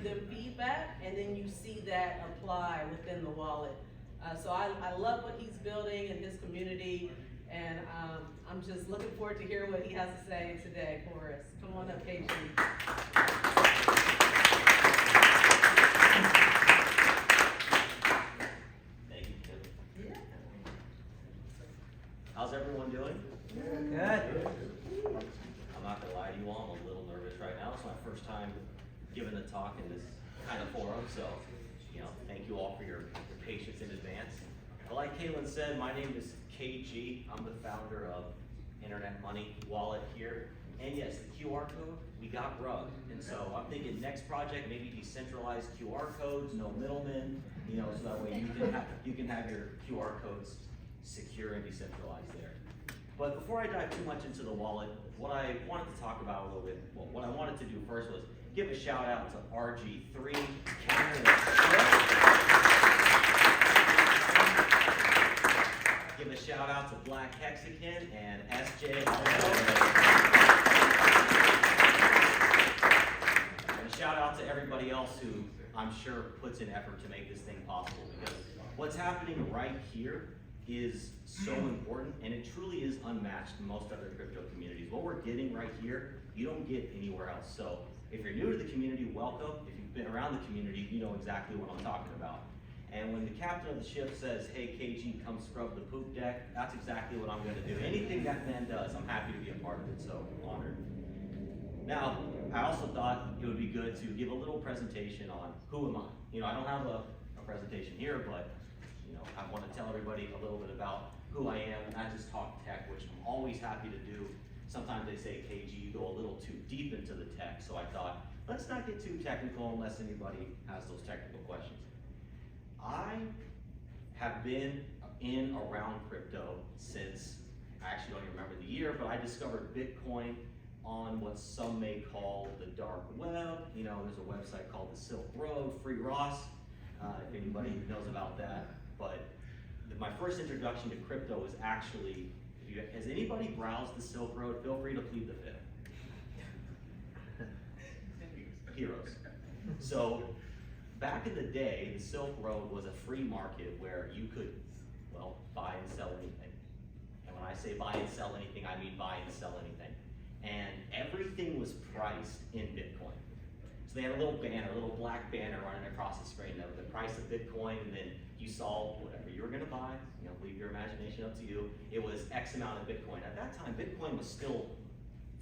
give them feedback, and then you see that apply within the wallet. So I love what he's building in his community, and I'm just looking forward to hear what he has to say today for us. Come on up, KG. Thank you, Kim. Yeah. How's everyone doing? Good. I'm not gonna lie to you all, I'm a little nervous right now. It's my first time giving a talk in this kind of forum, so thank you all for your patience in advance. But like Kaylin said, my name is KG. I'm the founder of Internet Money Wallet here. And yes, the QR code, we got rugged. And so I'm thinking next project, maybe decentralized QR codes, no middlemen, so that way you can have your QR codes secure and decentralized there. But before I dive too much into the wallet, what I wanted to talk about a little bit, well, what I wanted to do first was give a shout out to RG3, give a shout out to Black Hexagon and SJ. And a shout out to everybody else who I'm sure puts in effort to make this thing possible, because what's happening right here is so important, and it truly is unmatched in most other crypto communities. What we're getting right here, you don't get anywhere else. So if you're new to the community, welcome. If you've been around the community, you know exactly what I'm talking about. And when the captain of the ship says, hey KG, come scrub the poop deck, that's exactly what I'm gonna do. Anything that man does, I'm happy to be a part of it, so honored. Now, I also thought it would be good to give a little presentation on who am I. I don't have a presentation here, but I want to tell everybody a little bit about who I am, and not just talk tech, which I'm always happy to do. Sometimes they say, KG, you go a little too deep into the tech, so I thought, let's not get too technical unless anybody has those technical questions. I have been in around crypto since, I actually don't even remember the year, but I discovered Bitcoin on what some may call the dark web. There's a website called the Silk Road, Free Ross, if anybody knows about that. But my first introduction to crypto was actually, has anybody browsed the Silk Road? Feel free to plead the fifth. Heroes. So back in the day, the Silk Road was a free market where you could, buy and sell anything. And when I say buy and sell anything, I mean buy and sell anything. And everything was priced in Bitcoin. So they had a little banner, a little black banner running across the screen that was the price of Bitcoin, and then you saw whatever you were gonna buy, leave your imagination up to you. It was X amount of Bitcoin. At that time, Bitcoin was still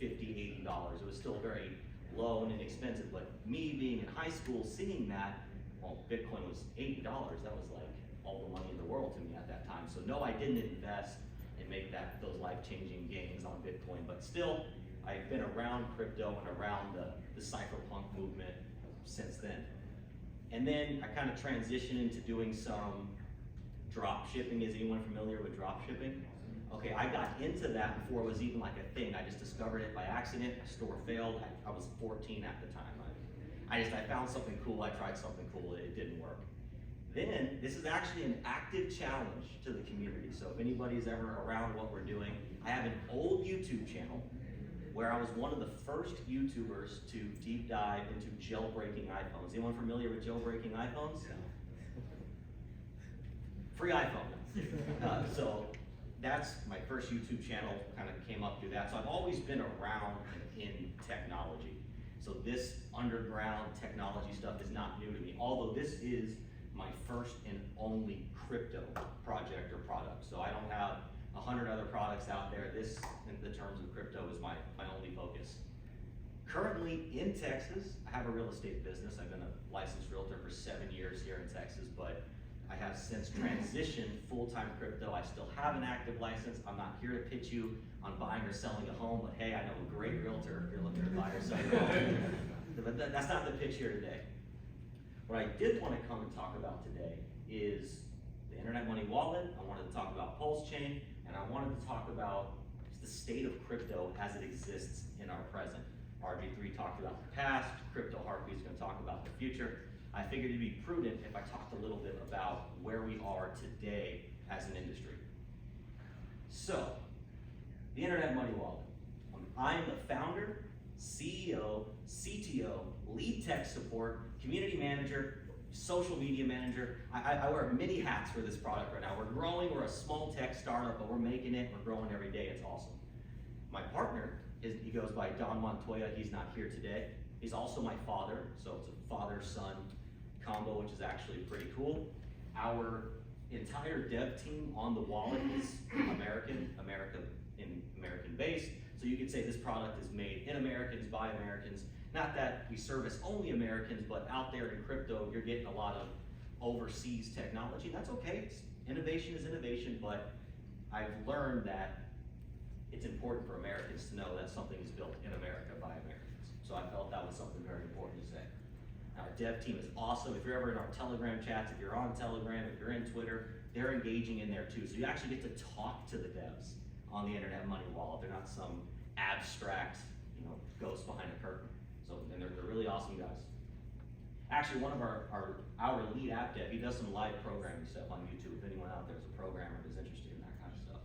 $50, $80. It was still very low and inexpensive, but me being in high school, seeing that, Bitcoin was $80, that was like all the money in the world to me at that time. So no, I didn't invest and make those life-changing gains on Bitcoin, but still, I've been around crypto and around the cypherpunk movement since then. And then I kind of transitioned into doing some drop shipping. Is anyone familiar with drop shipping? Okay, I got into that before it was even like a thing. I just discovered it by accident. My store failed. I was 14 at the time. I found something cool. I tried something cool. It didn't work. Then this is actually an active challenge to the community. So if anybody's ever around what we're doing, I have an old YouTube channel where I was one of the first YouTubers to deep dive into jailbreaking iPhones. Anyone familiar with jailbreaking iPhones? Free iPhone. So that's my first YouTube channel, kind of came up through that. So I've always been around in technology. So this underground technology stuff is not new to me, although this is my first and only crypto project or product. So I don't have 100 other products out there. This, in the terms of crypto, is my only focus. Currently in Texas, I have a real estate business. I've been a licensed realtor for 7 years here in Texas, but I have since transitioned full-time crypto. I still have an active license. I'm not here to pitch you on buying or selling a home, but hey, I know a great realtor if you're looking to buy or sell a home. But that's not the pitch here today. What I did want to come and talk about today is the Internet Money Wallet. I wanted to talk about PulseChain, and I wanted to talk about the state of crypto as it exists in our present. RG3 talked about the past, Crypto Heartbeat is going to talk about the future. I figured it'd be prudent if I talked a little bit about where we are today as an industry. So, the Internet Money Wallet. I'm the founder CEO, CTO, lead tech support, community manager, social media manager. I wear many hats for this product right now. We're growing, we're a small tech startup, but we're making it, we're growing every day, it's awesome. My partner, he goes by Don Montoya, he's not here today. He's also my father, so it's a father-son combo, which is actually pretty cool. Our entire dev team on the wallet is American based. So you could say this product is made in Americans by Americans. Not that we service only Americans, but out there in crypto, you're getting a lot of overseas technology. That's okay, innovation is innovation, but I've learned that it's important for Americans to know that something is built in America by Americans. So I felt that was something very important to say. Our dev team is awesome. If you're ever in our Telegram chats, if you're on Telegram, if you're in Twitter, they're engaging in there too. So you actually get to talk to the devs on the Internet Money Wallet. They're not some abstract, ghost behind a curtain. So, and they're really awesome guys. Actually, one of our lead app dev, he does some live programming stuff on YouTube. If anyone out there is a programmer who's interested in that kind of stuff.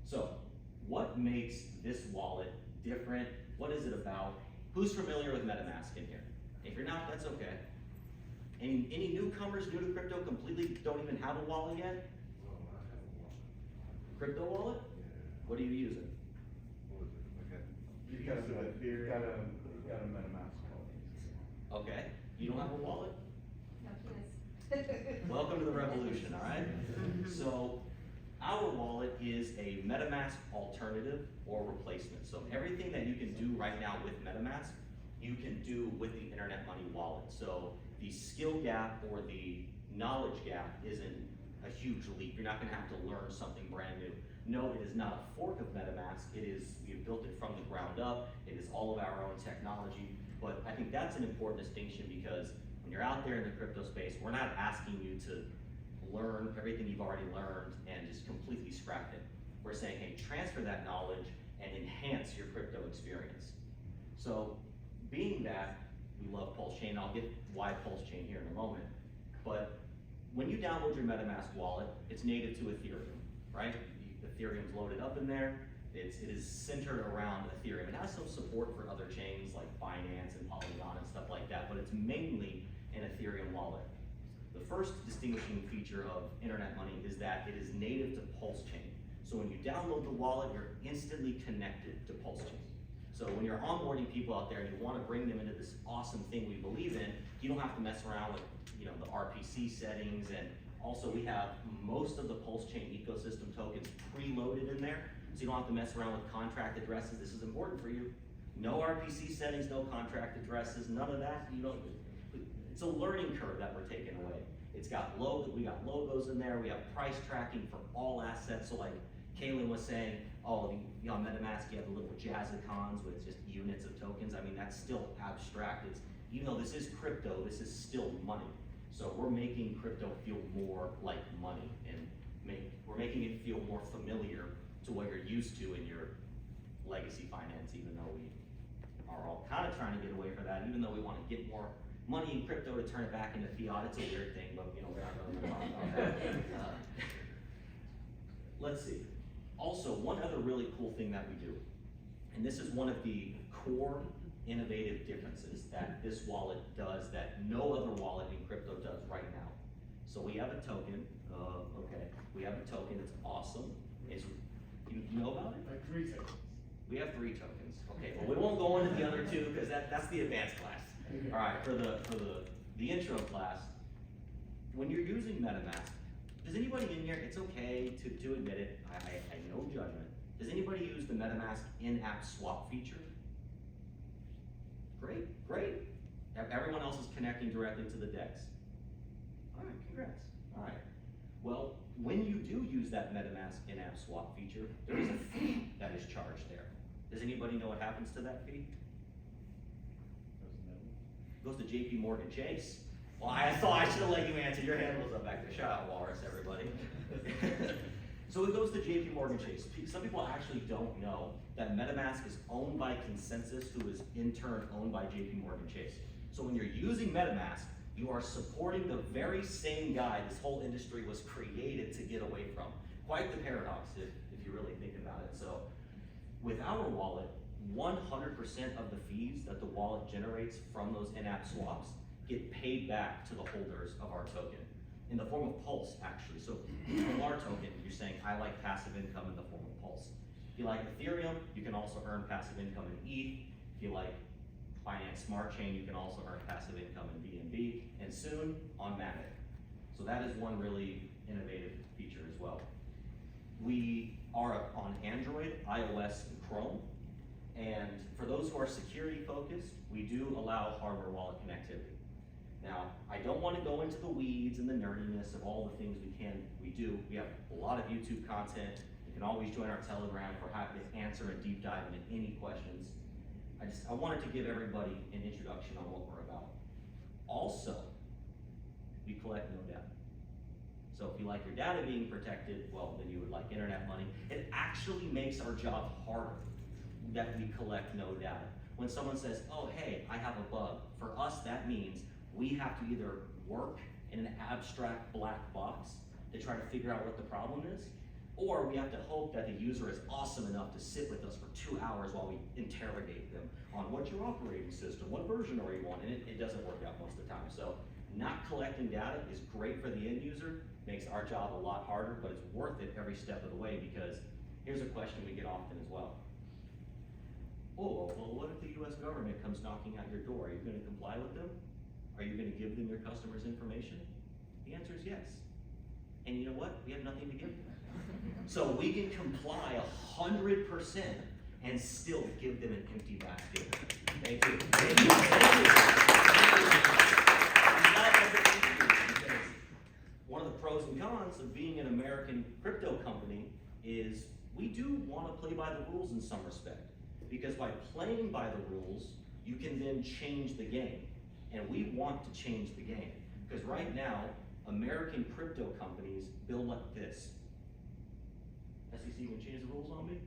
So, what makes this wallet different? What is it about? Who's familiar with Metamask in here? If you're not, that's okay. Any newcomers new to crypto completely don't even have a wallet yet? Well, I have a wallet. Crypto wallet? Yeah. What are you using? What is it? Okay. You got a Metamask wallet. Okay. You don't have a wallet? No, he is. Welcome to the revolution, all right? So, our wallet is a MetaMask alternative or replacement. So everything that you can do right now with MetaMask, you can do with the Internet Money Wallet. So the skill gap or the knowledge gap isn't a huge leap. You're not gonna have to learn something brand new. No, it is not a fork of MetaMask. We've built it from the ground up. It is all of our own technology. But I think that's an important distinction because when you're out there in the crypto space, we're not asking you to learn everything you've already learned and just completely scrap it. We're saying, hey, transfer that knowledge and enhance your crypto experience. So being that we love PulseChain, I'll get why PulseChain here in a moment, but when you download your MetaMask wallet, it's native to Ethereum, right? Ethereum's loaded up in there. It is centered around Ethereum. It has some support for other chains like Binance and Polygon and stuff like that, but it's mainly an Ethereum wallet. The first distinguishing feature of Internet Money is that it is native to PulseChain. So when you download the wallet, you're instantly connected to PulseChain. So when you're onboarding people out there and you want to bring them into this awesome thing we believe in, you don't have to mess around with the RPC settings, and also we have most of the PulseChain ecosystem tokens preloaded in there, so you don't have to mess around with contract addresses. This is important for you. No RPC settings, no contract addresses, none of that. It's a learning curve that we're taking away. We got logos in there, we have price tracking for all assets. So like Kaylin was saying, on MetaMask you have the little jazzicons with just units of tokens. I mean, that's still abstract. Even though this is crypto, this is still money. So we're making crypto feel more like money, and we're making it feel more familiar to what you're used to in your legacy finance, even though we are all kind of trying to get away from that, even though we want to get more money in crypto to turn it back into fiat. It's a weird thing, but we're not going to talk about that. Let's see. Also, one other really cool thing that we do, and this is one of the core innovative differences that this wallet does that no other wallet in crypto does right now. So we have a token, we have a token, it's awesome. You know about it? Like 3 tokens. We have 3 tokens. Okay, well, we won't go into the other 2 because that's the advanced class. All right, for the intro class, when you're using MetaMask, does anybody in here, it's okay to admit it, I no judgment. Does anybody use the MetaMask in-app swap feature? Great. Everyone else is connecting directly to the DEX. All right, congrats. All right. Well, when you do use that MetaMask in-app swap feature, there is a fee that is charged there. Does anybody know what happens to that fee? Goes to JP Morgan Chase. Well, I thought I should have let you answer. Your hand was up back there. Shout out Walrus, everybody. So it goes to JP Morgan Chase. Some people actually don't know that MetaMask is owned by Consensus, who is in turn owned by JP Morgan Chase. So when you're using MetaMask, you are supporting the very same guy this whole industry was created to get away from. Quite the paradox if you really think about it. So with our wallet, 100% of the fees that the wallet generates from those in-app swaps get paid back to the holders of our token in the form of Pulse, actually. So from our token, you're saying, I like passive income in the form of Pulse. If you like Ethereum, you can also earn passive income in ETH. If you like Finance Smart Chain, you can also earn passive income in BNB, and soon on Matic. So that is one really innovative feature as well. We are on Android, iOS, and Chrome. And for those who are security focused, we do allow hardware wallet connectivity. Now, I don't want to go into the weeds and the nerdiness of all the things we do. We have a lot of YouTube content. You can always join our Telegram for happy to answer and deep dive into any questions. I wanted to give everybody an introduction on what we're about. Also, we collect no data. So if you like your data being protected, well, then you would like internet money. It actually makes our job harder that we collect no data. When someone says, oh, hey, I have a bug, for us that means we have to either work in an abstract black box to try to figure out what the problem is, or we have to hope that the user is awesome enough to sit with us for 2 hours while we interrogate them on what's your operating system, what version are you on, and it doesn't work out most of the time. So not collecting data is great for the end user, makes our job a lot harder, but it's worth it every step of the way, because here's a question we get often as well. Oh, well, what if the US government comes knocking at your door? Are you gonna comply with them? Are you gonna give them your customers' information? The answer is yes. And you know what? We have nothing to give them. So we can comply 100% and still give them an empty basket. Thank you. Thank you. Thank you. One of the pros and cons of being an American crypto company is we do want to play by the rules in some respect. Because by playing by the rules, you can then change the game. And we want to change the game. Because right now, American crypto companies build like this. SEC, you gonna change the rules on me?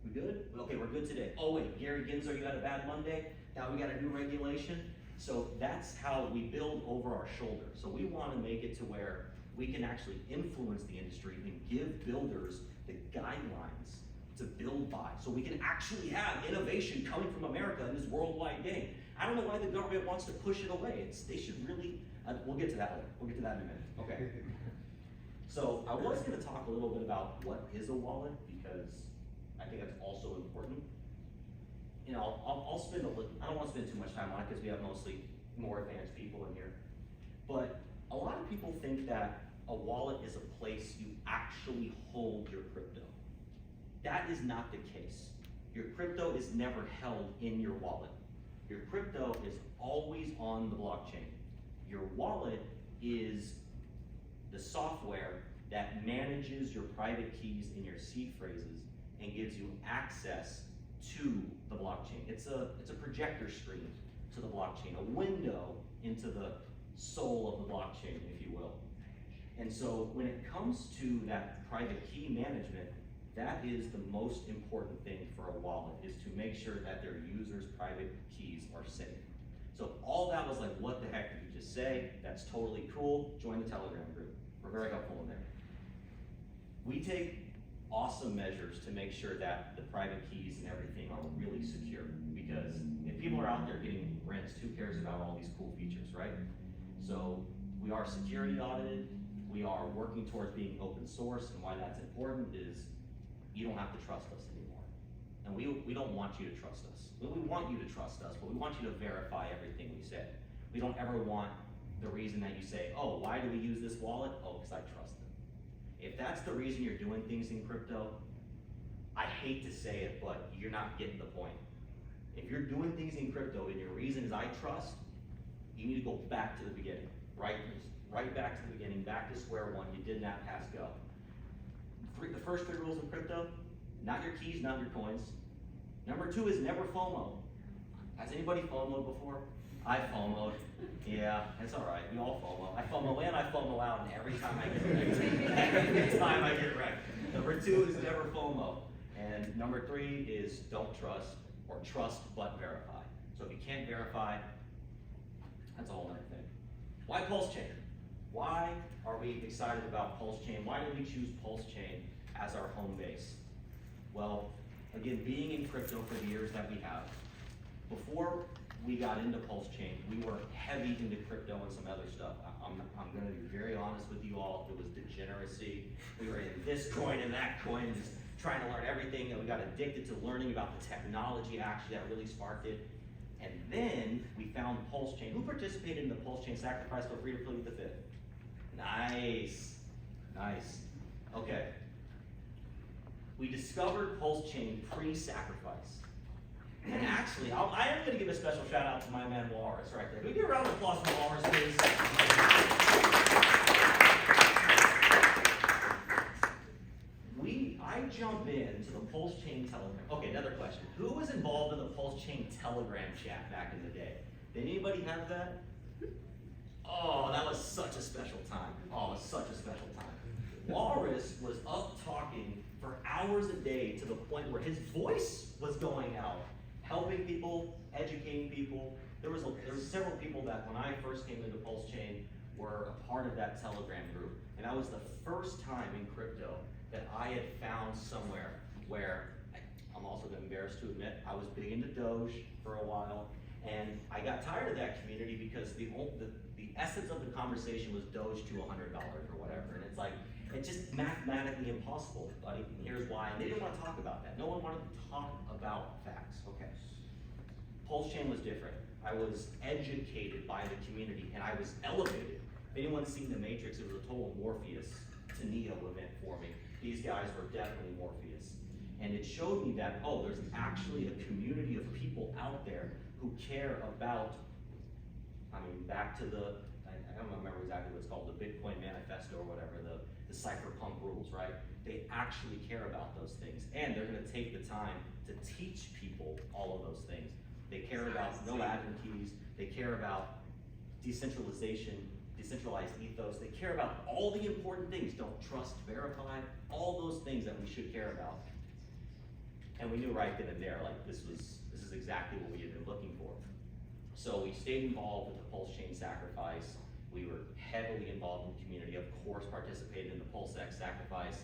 We good? Okay, we're good today. Oh wait, Gary Gensler, you had a bad Monday? Now we got a new regulation? So that's how we build over our shoulder. So we wanna make it to where we can actually influence the industry and give builders the guidelines to build by. So we can actually have innovation coming from America in this worldwide game. I don't know why the government wants to push it away. They should really, we'll get to that later. We'll get to that in a minute. Okay. So I was gonna talk a little bit about what is a wallet, because I think that's also important. You know, I'll spend a little, I don't wanna spend too much time on it because we have mostly more advanced people in here. But a lot of people think that a wallet is a place you actually hold your crypto. That is not the case. Your crypto is never held in your wallet. Your crypto is always on the blockchain. Your wallet is the software that manages your private keys and your seed phrases and gives you access to the blockchain. It's a projector screen to the blockchain, a window into the soul of the blockchain, if you will. And so when it comes to that private key management, that is the most important thing for a wallet, is to make sure that their users' private keys are safe. So all that was like, what the heck did you just say? That's totally cool. Join the Telegram group. We're very helpful in there. We take awesome measures to make sure that the private keys and everything are really secure, because if people are out there getting rinsed, who cares about all these cool features, right? So we are security audited. We are working towards being open source, and why that's important is you don't have to trust us anymore. And we don't want you to trust us. We want you to trust us, but we want you to verify everything we say. We don't ever want the reason that you say, oh, why do we use this wallet? Oh, because I trust them. If that's the reason you're doing things in crypto, I hate to say it, but you're not getting the point. If you're doing things in crypto and your reason is I trust, you need to go back to the beginning, right back to the beginning, back to square one. You did not pass go. The first 3 rules of crypto: not your keys, not your coins. Number 2 is never FOMO. Has anybody FOMO'd before? I FOMO'd. Yeah, it's all right. We all FOMO. I FOMO in, I FOMO out, and every time I get wrecked. Every time I get wrecked. Number 2 is never FOMO. And number 3 is don't trust, or trust but verify. So if you can't verify, that's a whole other thing. Why PulseChain? Why are we excited about PulseChain? Why did we choose PulseChain as our home base? Well, again, being in crypto for the years that we have, before we got into PulseChain, we were heavy into crypto and some other stuff. I'm gonna be very honest with you all, it was degeneracy. We were in this coin and that coin, just trying to learn everything, and we got addicted to learning about the technology actually that really sparked it. And then we found PulseChain. Who participated in the PulseChain sacrifice? Feel free to plead the fifth. Nice, nice. Okay. We discovered PulseChain pre-sacrifice. And actually, I am going to give a special shout out to my man Walrus right there. Can we give a round of applause for Walrus, please? I jump into the PulseChain Telegram. Okay, another question. Who was involved in the PulseChain Telegram chat back in the day? Did anybody have that? Oh, that was such a special time. Oh, it was such a special time. Walrus was up talking for hours a day to the point where his voice was going out, helping people, educating people. There was several people that when I first came into PulseChain were a part of that Telegram group. And that was the first time in crypto that I had found somewhere where, I'm also embarrassed to admit, I was big into Doge for a while, and I got tired of that community because the essence of the conversation was Doge to $100 or whatever, and it's like, it's just mathematically impossible, buddy, and here's why. And they didn't want to talk about that. No one wanted to talk about facts, okay. PulseChain was different. I was educated by the community, and I was elevated. If anyone's seen The Matrix, it was a total Morpheus to Neo event for me. These guys were definitely Morpheus. And it showed me that, oh, there's actually a community of people out there who care about, I mean, back to the, I don't remember exactly what it's called, the Bitcoin Manifesto or whatever, the cypherpunk rules, right? They actually care about those things. And they're gonna take the time to teach people all of those things. They care about no admin keys, they care about decentralization, decentralized ethos. They care about all the important things. Don't trust, verify, all those things that we should care about. And we knew right then and there, like this is exactly what we had been looking for. So we stayed involved with the PulseChain sacrifice. We were heavily involved in the community, of course, participated in the PulseX sacrifice.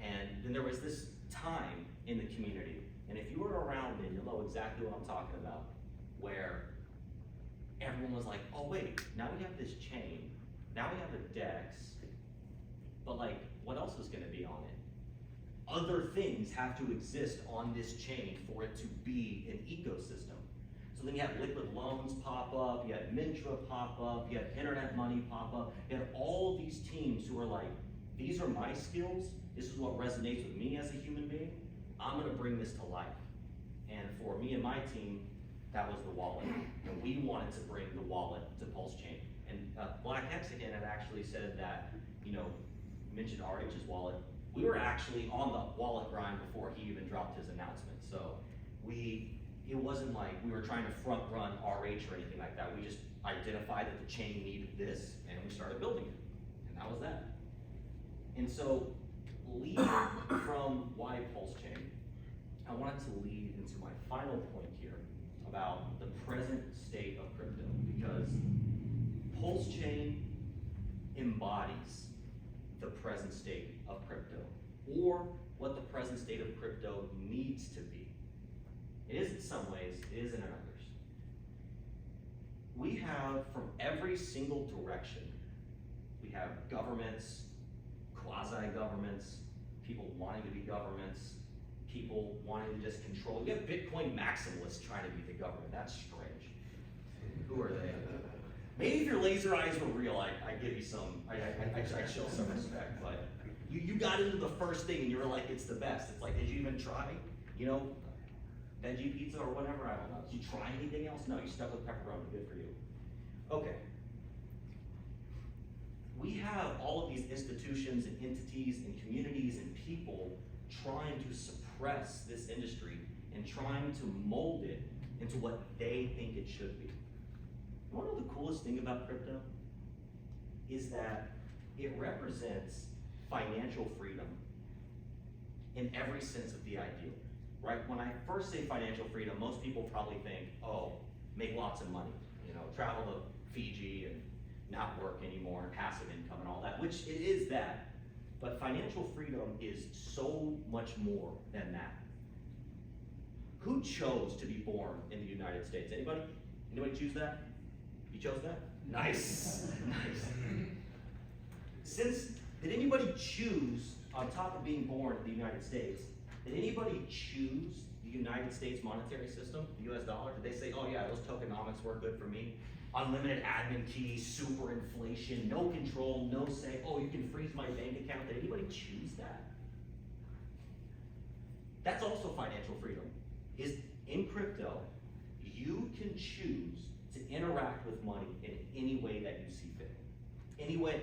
And then there was this time in the community, and if you were around it, you'll know exactly what I'm talking about, where everyone was like, oh wait, now we have this chain, now we have a DEX, but like, what else is gonna be on it? Other things have to exist on this chain for it to be an ecosystem. So then you have liquid loans pop up, you had Mintra pop up, you had internet money pop up, you had all of these teams who are like, these are my skills, this is what resonates with me as a human being, I'm gonna bring this to life. And for me and my team, that was the wallet. And we wanted to bring the wallet to PulseChain. And Black Hexagon had actually said that, you know, mentioned RH's wallet. We were actually on the wallet grind before he even dropped his announcement. So it wasn't like we were trying to front run RH or anything like that. We just identified that the chain needed this and we started building it. And that was that. And so leading from why PulseChain, I wanted to lead into my final point here about the present state of crypto, because PulseChain embodies the present state of crypto, or what the present state of crypto needs to be. It is in some ways, it is in others. We have from every single direction, we have governments, quasi-governments, people wanting to be governments, people wanting to just control. You have Bitcoin maximalists trying to be the government. That's strange. Who are they? Maybe if your laser eyes were real, I give you some, I show some respect, but you got into the first thing and you were like, it's the best. It's like, did you even try, you know, veggie pizza or whatever? I don't know. Did you try anything else? No, you stuck with pepperoni. Good for you. Okay. We have all of these institutions and entities and communities and people trying to suppress this industry and trying to mold it into what they think it should be. You wanna know the coolest thing about crypto? Is that it represents financial freedom in every sense of the ideal, right? When I first say financial freedom, most people probably think, oh, make lots of money, you know, travel to Fiji and not work anymore, and passive income and all that, which it is that. But financial freedom is so much more than that. Who chose to be born in the United States? Anybody? Anybody choose that? You chose that? Nice, nice. Did anybody choose, on top of being born in the United States, did anybody choose the United States monetary system, the US dollar? Did they say, oh yeah, those tokenomics work good for me? Unlimited admin keys, super inflation, no control, no say, oh, you can freeze my bank account. Did anybody choose that? That's also financial freedom. Is in crypto, you can choose to interact with money in any way that you see fit. Any way.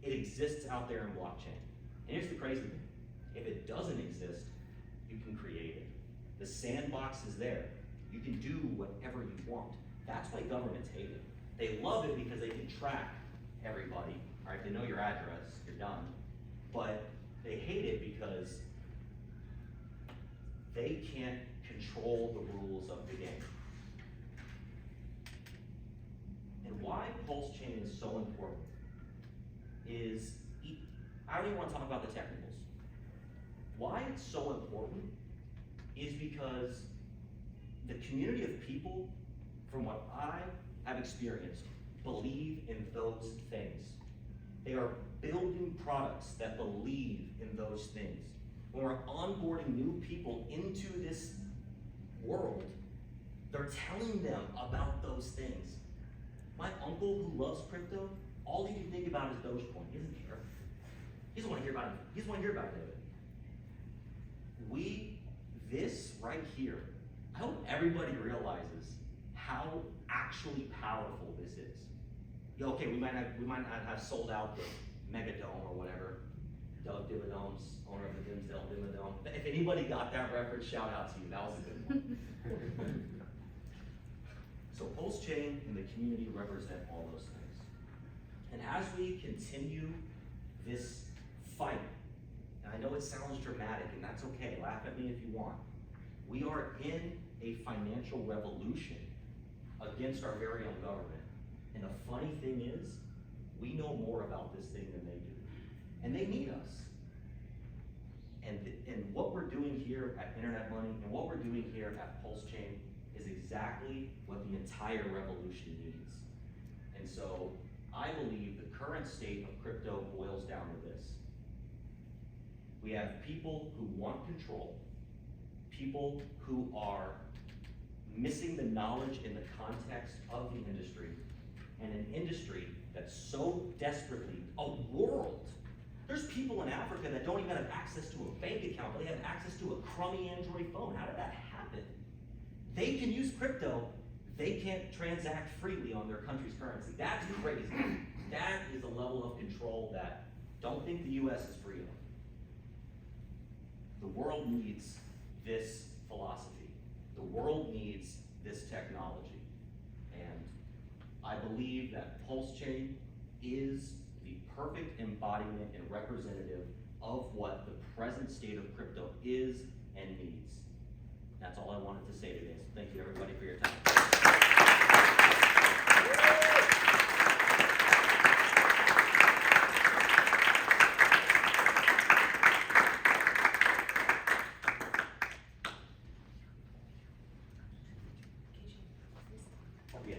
It exists out there in blockchain. And here's the crazy thing. If it doesn't exist, you can create it. The sandbox is there. You can do whatever you want. That's why governments hate it. They love it because they can track everybody, right? They know your address, you're done. But they hate it because they can't control the rules of the game. And why PulseChain is so important is, I don't even want to talk about the technicals. Why it's so important is because the community of people, from what I have experienced, believe in those things. They are building products that believe in those things. When we're onboarding new people into this world, they're telling them about those things. My uncle who loves crypto, all he can think about is Dogecoin. He doesn't care. He doesn't want to hear about it. He doesn't want to hear about it. This right here, I hope everybody realizes how actually powerful this is. Yeah, okay, we might not have sold out the Megadome or whatever. Doug Dimmadome's owner of the Dimsdale Dimmadome. If anybody got that reference, shout out to you. That was a good one. So PulseChain and the community represent all those things. And as we continue this fight, and I know it sounds dramatic, and that's okay, laugh at me if you want. We are in a financial revolution against our very own government. And the funny thing is, we know more about this thing than they do. And they need us. And what we're doing here at Internet Money and what we're doing here at PulseChain is exactly what the entire revolution needs. And so I believe the current state of crypto boils down to this. We have people who want control, people who are missing the knowledge in the context of the industry, and an industry that's so desperately, a world. There's people in Africa that don't even have access to a bank account, but they have access to a crummy Android phone. How did that happen? They can use crypto, they can't transact freely on their country's currency. That's crazy. That is a level of control that don't think the US is free of. The world needs this philosophy. The world needs this technology. And I believe that PulseChain is the perfect embodiment and representative of what the present state of crypto is and needs. That's all I wanted to say today. So thank you everybody for your time. Oh, yeah.